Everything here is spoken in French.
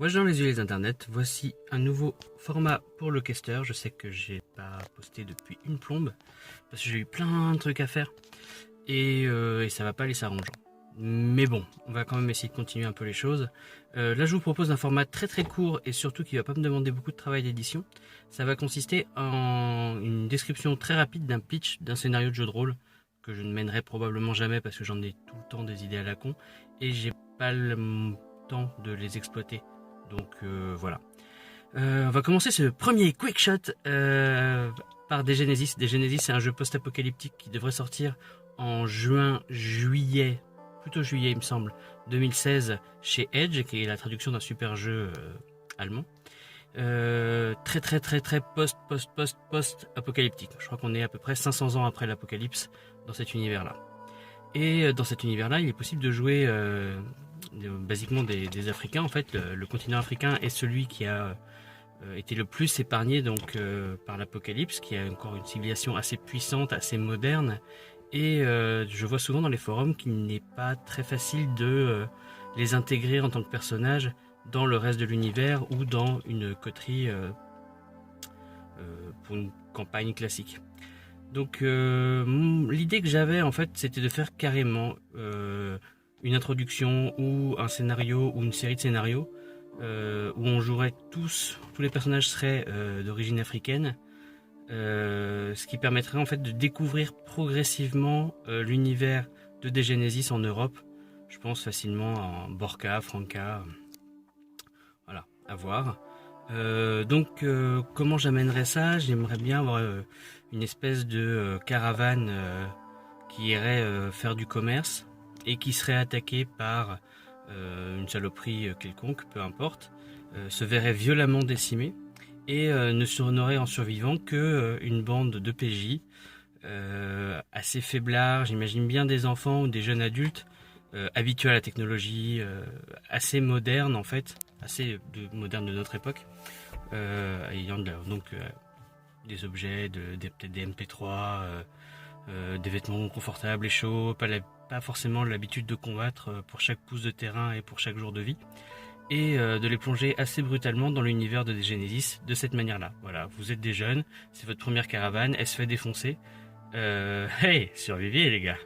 Wesh dans les yeux les internet, voici un nouveau format pour le caster. Je sais que j'ai pas posté depuis une plombe parce que j'ai eu plein de trucs à faire et ça va pas aller s'arrangeant. Mais bon, on va quand même essayer de continuer un peu les choses. Là je vous propose un format très très court et surtout qui va pas me demander beaucoup de travail d'édition. Ça va consister en une description très rapide d'un pitch d'un scénario de jeu de rôle que je ne mènerai probablement jamais parce que j'en ai tout le temps des idées à la con et j'ai pas le temps de les exploiter. Donc voilà. On va commencer ce premier quick shot par Degenesis. Degenesis, c'est un jeu post-apocalyptique qui devrait sortir en juillet, plutôt juillet il me semble, 2016 chez Edge, qui est la traduction d'un super jeu allemand. Très post-apocalyptique. Je crois qu'on est à peu près 500 ans après l'apocalypse dans cet univers-là. Et dans cet univers-là, il est possible de jouer basiquement des Africains. En fait, le continent africain est celui qui a été le plus épargné donc par l'apocalypse, qui a encore une civilisation assez puissante, assez moderne. Et je vois souvent dans les forums qu'il n'est pas très facile de les intégrer en tant que personnages dans le reste de l'univers ou dans une coterie pour une campagne classique. Donc l'idée que j'avais en fait c'était de faire carrément une introduction ou un scénario ou une série de scénarios où on jouerait tous les personnages seraient d'origine africaine, ce qui permettrait en fait de découvrir progressivement l'univers de Degenesis en Europe. Je pense facilement en Borca, Franca, voilà, à voir. Donc comment j'amènerais ça? J'aimerais bien avoir une espèce de caravane qui irait faire du commerce et qui serait attaquée par une saloperie quelconque, peu importe, se verrait violemment décimée et n'aurait en survivant que une bande de PJ assez faiblards. J'imagine bien des enfants ou des jeunes adultes habitués à la technologie, assez modernes en fait, assez modernes de notre époque, ayant donc des objets, peut-être des MP3, des vêtements confortables et chauds, pas forcément l'habitude de combattre pour chaque pouce de terrain et pour chaque jour de vie, et de les plonger assez brutalement dans l'univers de Degenesis de cette manière-là. Voilà, vous êtes des jeunes, c'est votre première caravane, elle se fait défoncer. Hey, survivez les gars!